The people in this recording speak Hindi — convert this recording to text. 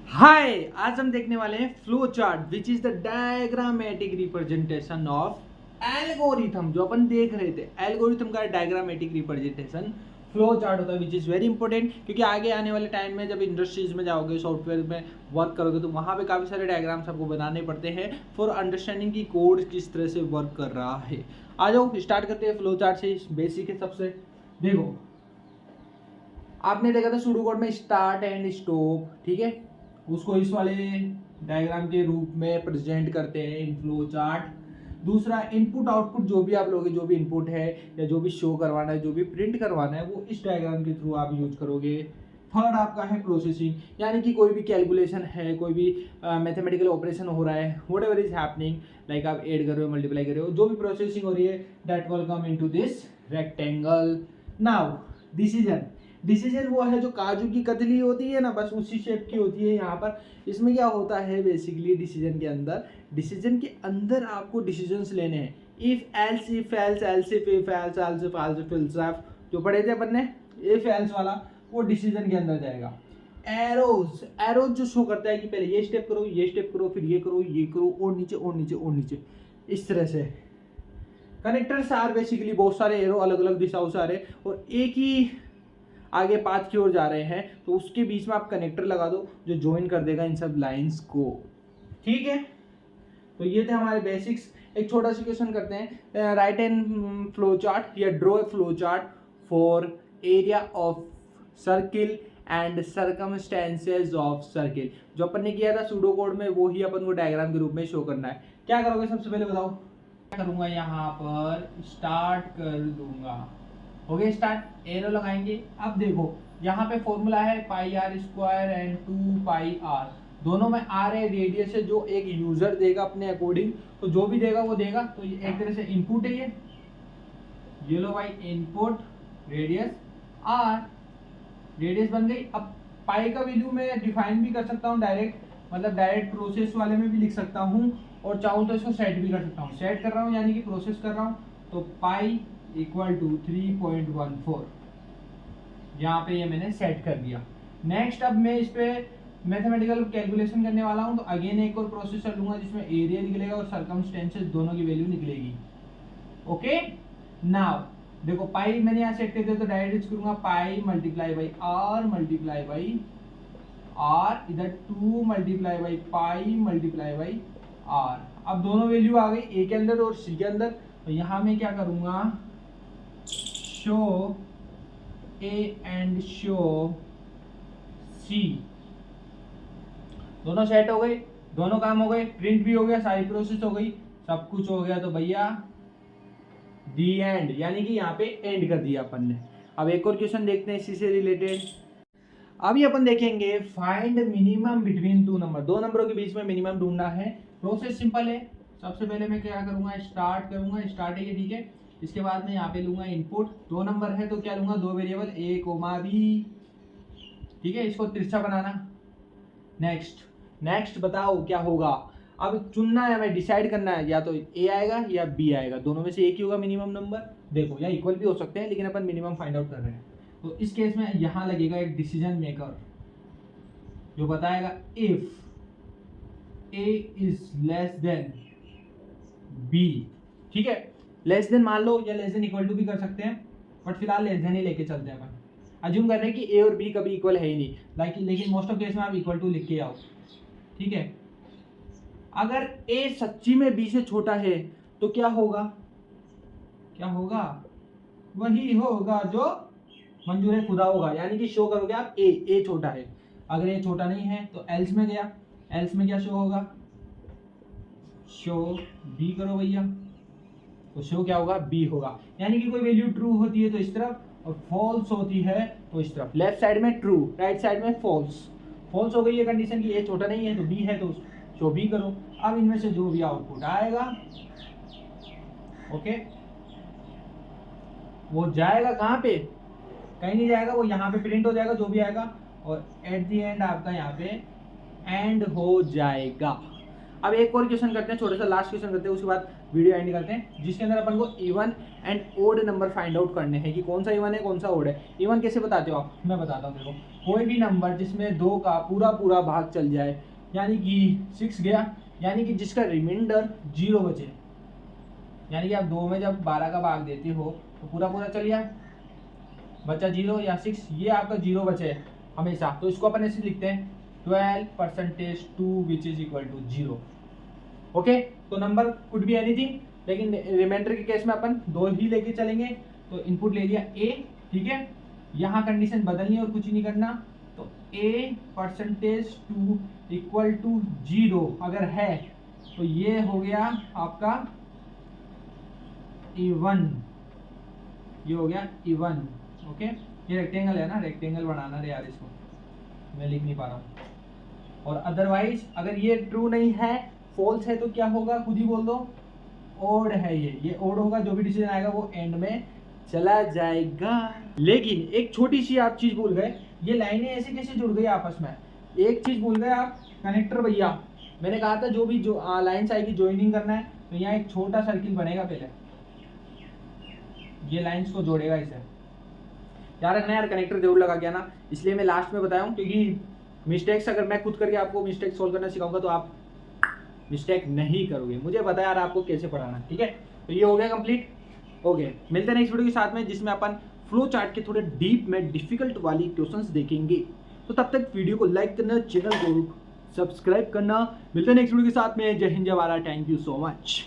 हाय, आज हम देखने वाले हैं flow chart which is the diagrammatic representation of algorithm. जो अपन देख रहे थे एल्गोरिथम का डायग्रामेटिक रिप्रेजेंटेशन फ्लो चार्ट होता है विच इज़ वेरी इंपॉर्टेंट, क्योंकि आगे आने वाले टाइम में जब इंडस्ट्रीज में जाओगे, सॉफ्टवेयर में वर्क करोगे तो वहाँ पे काफ़ी सारे डायग्राम्स आपको बनाने पड़ते हैं फॉर अंडरस्टैंडिंग की कोड किस तरह से वर्क कर रहा है। आ जाओ स्टार्ट करते हैं फ्लो चार्ट से। बेसिक है सबसे। देखो, आपने देखा था सूडो कोड में स्टार्ट एंड स्टॉप, ठीक है, उसको इस वाले डायग्राम के रूप में प्रेजेंट करते हैं इन फ्लो चार्ट। दूसरा, इनपुट आउटपुट जो भी आप लोगे, जो भी इनपुट है या जो भी शो करवाना है, जो भी प्रिंट करवाना है, वो इस डायग्राम के थ्रू आप यूज करोगे। थर्ड आपका है प्रोसेसिंग, यानी कि कोई भी कैलकुलेशन है, कोई भी मैथमेटिकल ऑपरेशन हो रहा है, what ever is happening, like आप ऐड कर रहे हो, मल्टीप्लाई कर रहे हो, जो भी प्रोसेसिंग हो रही है, that will come into this rectangle. Now decision, decision वो है जो काजू की कतली होती है ना, बस उसी शेप की होती है यहाँ पर। इसमें क्या होता है बेसिकली, डिसीजन के अंदर आपको डिसीजंस लेने हैं। If else, if else, else if, if else, else if, else if, else if, जो पढ़े थे अपन ने, इफ एल्स वाला, वो डिसीजन के अंदर जाएगा। एरोज, एरोज जो शो करता है कि पहले ये स्टेप करो, ये स्टेप करो, फिर ये करो, ये करो, और नीचे और नीचे और नीचे, इस तरह से। कनेक्टर्स आर बेसिकली बहुत सारे एरो अलग अलग दिशाओं से आ रहे और एक ही आगे पाथ की ओर जा रहे हैं, तो उसके बीच में आप कनेक्टर लगा दो जो ज्वाइन कर देगा इन सब लाइंस को। ठीक है, तो ये थे हमारे बेसिक्स। एक छोटा सा क्वेश्चन करते हैं। राइट एन फ्लो चार्ट या draw a flow chart for area of circle and circumstances of circle. जो अपन ने किया था सूडो कोड में, वो ही अपन को डायग्राम के रूप में शो करना है। क्या करोगे सबसे पहले बताओ? क्या करूंगा, यहाँ पर स्टार्ट कर दूंगा। हो गया स्टार्ट, एरो लगाएंगे। अब देखो यहाँ पे फॉर्मूला है pi r square and 2 pi r, दोनों में आर है, रेडियस है, जो एक यूजर देगा अपने अकॉर्डिंग, तो जो भी देगा वो देगा। तो ये एक तरह से इनपुट है, ये लो भाई इनपुट, रेडियस आर, रेडियस बन गई। अब पाई का वैल्यू मैं डिफाइन भी कर सकता हूँ डायरेक्ट, मतलब डायरेक्ट प्रोसेस वाले में भी लिख सकता हूँ, और चाहूँ तो इसको सेट भी कर सकता हूँ। सेट कर रहा हूँ यानी कि प्रोसेस कर रहा हूँ, तो पाई इक्वल टू 3.14, यहाँ पे ये मैंने सेट कर दिया। नेक्स्ट, अब मैं इस पे मैथमेटिकल कैलकुलेशन करने वाला हूँ, तो अगेन एक और प्रोसेसर लूंगा जिसमें एरिया निकलेगा और सर्कमस्टेंसेस दोनों की वैल्यू निकलेगी। ओके, नाउ देखो पाई मैंने यहाँ सेट कर दिया, तो डायरेक्ट करूंगा pi multiply by R multiply by R, इधर 2 multiply by pi multiply by R. अब दोनों वैल्यू आ गई, ए के अंदर और सी के अंदर। तो यहाँ मैं क्या करूंगा, शो ए एंड शो सी, दोनों सेट हो गए, दोनों काम हो गए, प्रिंट भी हो गया, सारी प्रोसेस हो गई, सब कुछ हो गया। तो भैया दी एंड, यानी कि यहाँ पे एंड कर दिया अपन ने। अब एक और क्वेश्चन देखते हैं इसी से रिलेटेड। अभी अपन देखेंगे find minimum between two number, दो नंबरों के बीच में मिनिमम ढूंढना है। प्रोसेस सिंपल है। सबसे पहले मैं क्या करूंगा, स्टार्ट करूंगा, स्टार्ट है ये, ठीक है। इसके बाद मैं यहाँ पे लूंगा इनपुट, दो नंबर है तो क्या लूंगा, दो वेरिएबल ए कोमा बी, ठीक है, इसको तिरछा बनाना। नेक्स्ट, नेक्स्ट बताओ क्या होगा। अब चुनना है, हमें डिसाइड करना है, या तो ए आएगा या बी आएगा, दोनों में से एक ही होगा मिनिमम नंबर। देखो या इक्वल भी हो सकते हैं, लेकिन अपन मिनिमम फाइंड आउट कर रहे हैं। तो इस केस में यहाँ लगेगा एक डिसीजन मेकर जो बताएगा if A is less than B, ठीक है। लेस देन मान लो, या लेस देन इक्वल टू भी कर सकते हैं, बट फिलहाल लेस देन ही लेके चलते हैं अपन। अज्यूम कर रहे हैं कि ए और बी कभी इक्वल है ही नहीं, लेकिन मोस्ट ऑफ केस में आप इक्वल टू लिख के आओ, ठीक है। अगर ए सच्ची में बी से छोटा है तो क्या होगा, क्या होगा, वही होगा जो मंजूर खुदा होगा, यानी कि शो करोगे आप ए छोटा है। अगर ए छोटा नहीं है तो एल्स में गया, एल्स में क्या शो होगा, शो बी करो भैया, तो शो क्या होगा, बी होगा। यानी कि कोई वैल्यू ट्रू होती है तो इस तरफ, और फॉल्स होती है तो इस तरफ। लेफ्ट साइड में ट्रू, राइट साइड में फॉल्स। फॉल्स हो गई है कंडीशन की ए छोटा नहीं है, तो बी है तो शो बी करो। अब इनमें से जो भी आउटपुट आएगा, ओके, वो जाएगा कहाँ पे, कहीं नहीं जाएगा, वो यहाँ पे प्रिंट हो जाएगा जो भी आएगा, और एट द एंड आपका यहाँ पे एंड हो जाएगा। अब एक और क्वेश्चन करते हैं, छोटा सा लास्ट क्वेश्चन करते हैं, उसके बाद वीडियो एंड करते हैं, जिसके अंदर अपन को even and odd number find out करने हैं कि कौन सा इवन है कौन सा ओड है। इवन कैसे बताते हो आप, मैं बताता हूँ। देखो कोई भी नंबर जिसमें 2 का पूरा पूरा भाग चल जाए, यानी कि 6 गया, यानी कि जिसका रिमाइंडर 0 बचे, यानी कि आप 2 में जब 12 का भाग देते हो तो पूरा पूरा चल गया, बचा 0 या 6, ये आपका 0 बचे हमेशा, तो इसको अपन ऐसे लिखते हैं 12% 2 which is equal to 0। Okay, तो नंबर कुड बी एनीथिंग, लेकिन रिमाइंडर के केस में अपन 2 ही लेके चलेंगे। तो इनपुट ले लिया a, ठीक है, यहाँ कंडीशन बदलनी और कुछ नहीं करना, तो a% 2 इक्वल टू 0 अगर है तो ये हो गया आपका इवन, ये हो गया इवन। ओके, ये रेक्टेंगल है ना, रेक्टेंगल बनाना रे यार, इसको मैं लिख नहीं पा रहा हूँ। और अदरवाइज अगर ये ट्रू नहीं है, फॉल्स है, तो क्या होगा, खुद ही बोल दो, ओड है, ये ओड होगा, जो भी डिसीजन आएगा वो एंड में चला जाएगा। लेकिन एक छोटी सी आप चीज भूल गए, ये लाइनें ऐसे कैसे जुड़ गई आपस में, एक चीज भूल गए आप, कनेक्टर भैया। मैंने कहा था जो भी जो लाइन्स आएगी ज्वाइनिंग करना है, तो यहाँ एक छोटा सर्किल बनेगा, पहले ये लाइन्स को जोड़ेगा, इसे याद रखना यार, कनेक्टर जरूर लगा गया ना, इसलिए मैं लास्ट में बताया हूँ, क्योंकि मिस्टेक्स अगर मैं खुद करके आपको मिस्टेक सोल्व करना सिखाऊंगा तो आप मिस्टेक नहीं करोगे, मुझे पता है यार आपको कैसे पढ़ाना, ठीक है। तो ये हो गया कंप्लीट, ओके, मिलते हैं नेक्स्ट वीडियो के साथ में, जिसमें अपन फ्लो चार्ट के थोड़े डीप में डिफिकल्ट वाली क्वेश्चंस देखेंगे। तो तब तक वीडियो को लाइक करना, चैनल को सब्सक्राइब करना, मिलते हैं नेक्स्ट वीडियो के साथ में। जय हिंद, जय Bharat, thank you so much.